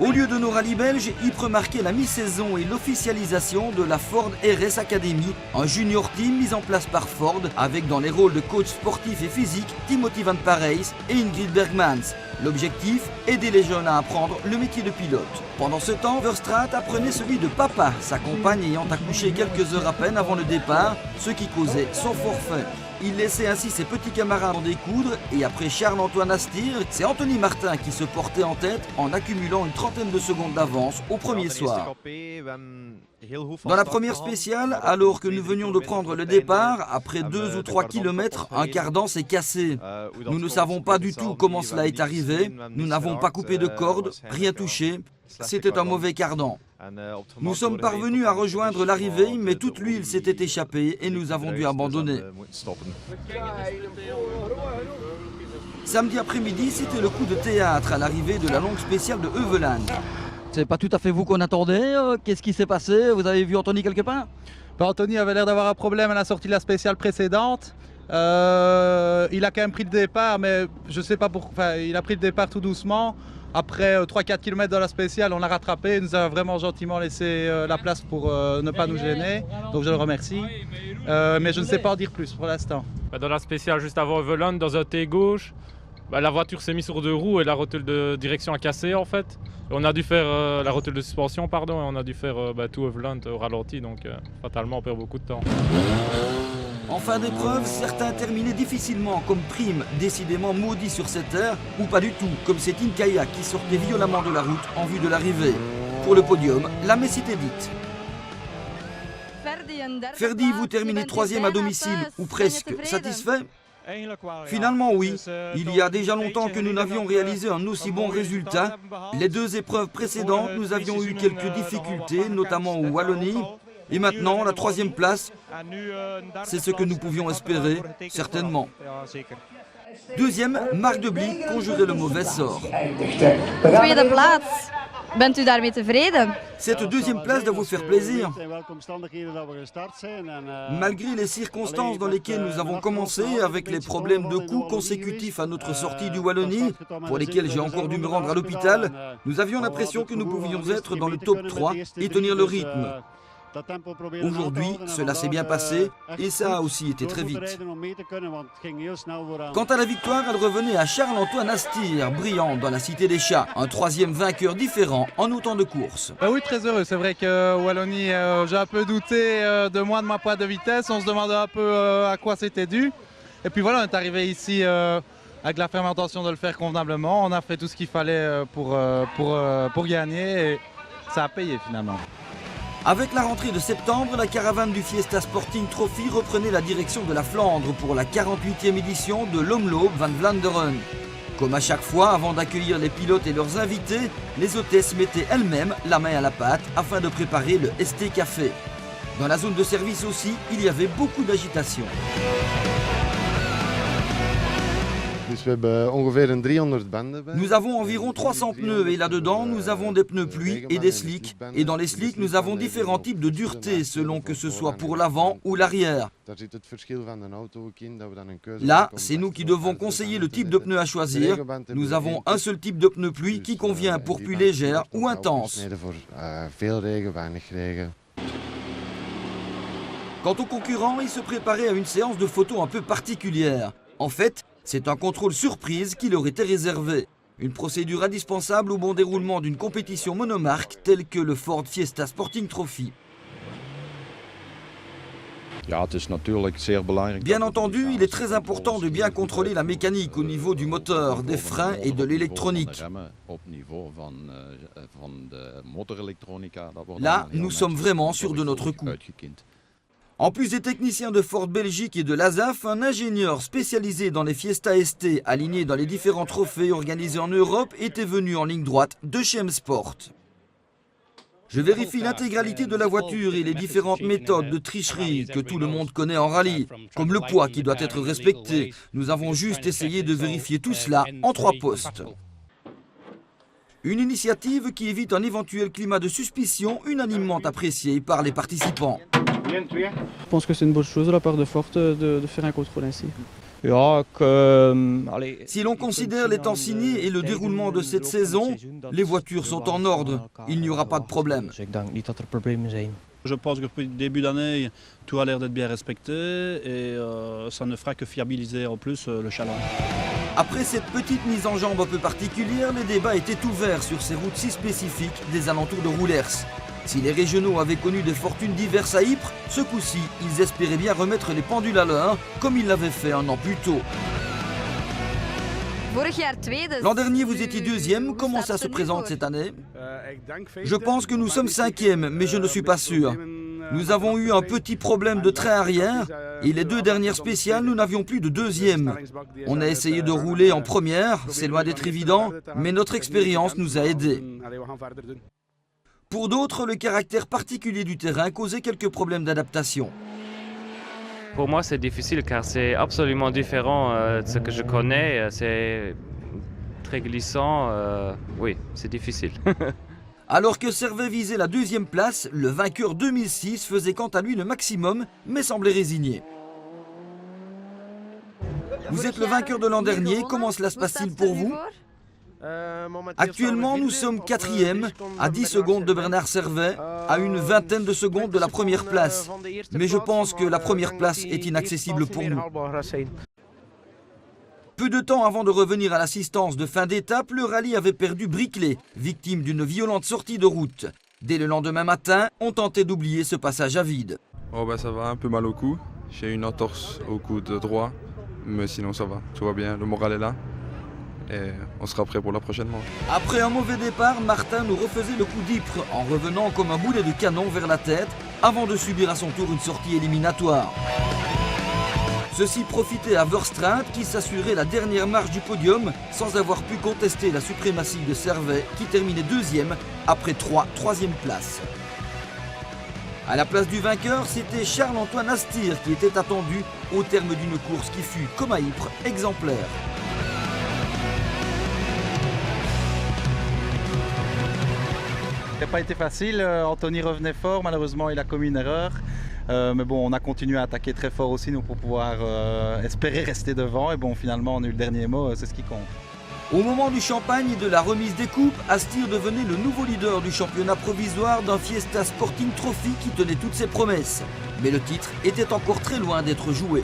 Au lieu de nos rallyes belges, Ypres marquait la mi-saison et l'officialisation de la Ford RS Academy, un junior team mis en place par Ford, avec dans les rôles de coach sportif et physique Timothy Van Parijs et Ingrid Bergmans. L'objectif, aider les jeunes à apprendre le métier de pilote. Pendant ce temps, Verstraat apprenait celui de papa, sa compagne ayant accouché quelques heures à peine avant le départ, ce qui causait son forfait. Il laissait ainsi ses petits camarades en découdre et après Charles-Antoine Astir, c'est Anthony Martin qui se portait en tête en accumulant une trentaine de secondes d'avance au premier soir. Dans la première spéciale, alors que nous venions de prendre le départ, après 2 ou 3 kilomètres, un cardan s'est cassé. Nous ne savons pas du tout comment cela est arrivé, nous n'avons pas coupé de corde, rien touché, c'était un mauvais cardan. Nous sommes parvenus à rejoindre l'arrivée, mais toute l'huile s'était échappée et nous avons dû abandonner. Samedi après-midi, c'était le coup de théâtre à l'arrivée de la longue spéciale de Heuvelland. C'est pas tout à fait vous qu'on attendait, qu'est-ce qui s'est passé? Vous avez vu Anthony quelque part? Anthony avait l'air d'avoir un problème à la sortie de la spéciale précédente. Il a quand même pris le départ, mais je sais pas pourquoi. Il a pris le départ tout doucement. Après 3-4 km dans la spéciale, on l'a rattrapé. Il nous a vraiment gentiment laissé la place pour ne pas nous gêner. Donc je le remercie. Mais je ne sais pas en dire plus pour l'instant. Dans la spéciale juste avant Heuvelland, dans un T gauche, la voiture s'est mise sur 2 roues et la rotule de direction a cassé en fait. Et on a dû faire la rotule de suspension, pardon, et on a dû faire tout Heuvelland au ralenti. Donc fatalement, on perd beaucoup de temps. En fin d'épreuve, certains terminaient difficilement, comme Prime, décidément maudit sur cette aire, ou pas du tout, comme c'est Inkaya qui sortait violemment de la route en vue de l'arrivée. Pour le podium, la messe était dite. Ferdi, vous terminez 3e à domicile, ou presque, satisfait? Finalement oui, il y a déjà longtemps que nous n'avions réalisé un aussi bon résultat. Les 2 épreuves précédentes, nous avions eu quelques difficultés, notamment au Wallonie. Et maintenant, la 3e place, c'est ce que nous pouvions espérer, certainement. 2e, Marc Deblie conjurait le mauvais sort. Tweede plaats. Bent u daarmee tevreden? Cette 2e place doit vous faire plaisir. Malgré les circonstances dans lesquelles nous avons commencé, avec les problèmes de coups consécutifs à notre sortie du Wallonie, pour lesquels j'ai encore dû me rendre à l'hôpital, nous avions l'impression que nous pouvions être dans le top 3 et tenir le rythme. Aujourd'hui, cela s'est bien passé et ça a aussi été très vite. Quant à la victoire, elle revenait à Charles-Antoine Astir, brillant dans la Cité des Chats, un 3e vainqueur différent en autant de courses. Oui, très heureux. C'est vrai que Wallonie, j'ai un peu douté de moi, de ma pointe de vitesse. On se demandait un peu à quoi c'était dû. Et puis voilà, on est arrivé ici avec la ferme intention de le faire convenablement. On a fait tout ce qu'il fallait pour gagner et ça a payé finalement. Avec la rentrée de septembre, la caravane du Fiesta Sporting Trophy reprenait la direction de la Flandre pour la 48e édition de l'Omloop van Vlaanderen. Comme à chaque fois, avant d'accueillir les pilotes et leurs invités, les hôtesses mettaient elles-mêmes la main à la pâte afin de préparer le ST Café. Dans la zone de service aussi, il y avait beaucoup d'agitation. Nous avons environ 300 pneus et là-dedans, nous avons des pneus pluie et des slicks. Et dans les slicks, nous avons différents types de dureté selon que ce soit pour l'avant ou l'arrière. Là, c'est nous qui devons conseiller le type de pneu à choisir. Nous avons un seul type de pneu pluie qui convient pour pluie légère ou intense. Quant aux concurrents, ils se préparaient à une séance de photos un peu particulière. En fait, c'est un contrôle surprise qui leur était réservé. Une procédure indispensable au bon déroulement d'une compétition monomarque telle que le Ford Fiesta Sporting Trophy. Bien entendu, il est très important de bien contrôler la mécanique au niveau du moteur, des freins et de l'électronique. Là, nous sommes vraiment sûrs de notre coup. En plus des techniciens de Ford Belgique et de l'ASAF, un ingénieur spécialisé dans les Fiesta ST alignés dans les différents trophées organisés en Europe était venu en ligne droite de chez M-Sport. Je vérifie l'intégralité de la voiture et les différentes méthodes de tricherie que tout le monde connaît en rallye, comme le poids qui doit être respecté. Nous avons juste essayé de vérifier tout cela en 3 postes. Une initiative qui évite un éventuel climat de suspicion unanimement apprécié par les participants. Je pense que c'est une bonne chose de la part de Ford de faire un contrôle ainsi. Si l'on considère les temps signés et le déroulement de cette saison, les voitures sont en ordre. Il n'y aura pas de problème. Je pense que depuis le début d'année, tout a l'air d'être bien respecté et ça ne fera que fiabiliser en plus le challenge. Après cette petite mise en jambe un peu particulière, les débats étaient ouverts sur ces routes si spécifiques des alentours de Roulers. Si les régionaux avaient connu des fortunes diverses à Ypres, ce coup-ci, ils espéraient bien remettre les pendules à l'heure, comme ils l'avaient fait un an plus tôt. L'an dernier, vous étiez deuxième. Comment ça se présente cette année? Je pense que nous sommes cinquième, mais je ne suis pas sûr. Nous avons eu un petit problème de train arrière et les 2 dernières spéciales, nous n'avions plus de deuxième. On a essayé de rouler en première, c'est loin d'être évident, mais notre expérience nous a aidés. Pour d'autres, le caractère particulier du terrain causait quelques problèmes d'adaptation. Pour moi, c'est difficile car c'est absolument différent de ce que je connais. C'est très glissant. Oui, c'est difficile. Alors que Servet visait la 2e place, le vainqueur 2006 faisait quant à lui le maximum, mais semblait résigné. Vous êtes le vainqueur de l'an dernier, comment cela se passe-t-il pour vous? Actuellement, nous sommes 4e, à 10 secondes de Bernard Servet, à une vingtaine de secondes de la première place. Mais je pense que la première place est inaccessible pour nous. Peu de temps avant de revenir à l'assistance de fin d'étape, le rallye avait perdu Briclay, victime d'une violente sortie de route. Dès le lendemain matin, on tentait d'oublier ce passage à vide. Oh bah ça va, un peu mal au cou. J'ai une entorse au coude droit, mais sinon ça va, tout va bien, le moral est là. Et on sera prêt pour la prochaine manche. Après un mauvais départ, Martin nous refaisait le coup d'Ypres en revenant comme un boulet de canon vers la tête avant de subir à son tour une sortie éliminatoire. Ceci profitait à Verstraete qui s'assurait la dernière marche du podium sans avoir pu contester la suprématie de Servet qui terminait 2e après 3e places. À la place du vainqueur, c'était Charles-Antoine Astir qui était attendu au terme d'une course qui fut, comme à Ypres, exemplaire. Ça n'a pas été facile, Anthony revenait fort, malheureusement il a commis une erreur. Mais bon, on a continué à attaquer très fort aussi nous pour pouvoir espérer rester devant. Et bon, finalement on a eu le dernier mot, c'est ce qui compte. Au moment du champagne et de la remise des coupes, Astir devenait le nouveau leader du championnat provisoire d'un Fiesta Sporting Trophy qui tenait toutes ses promesses. Mais le titre était encore très loin d'être joué.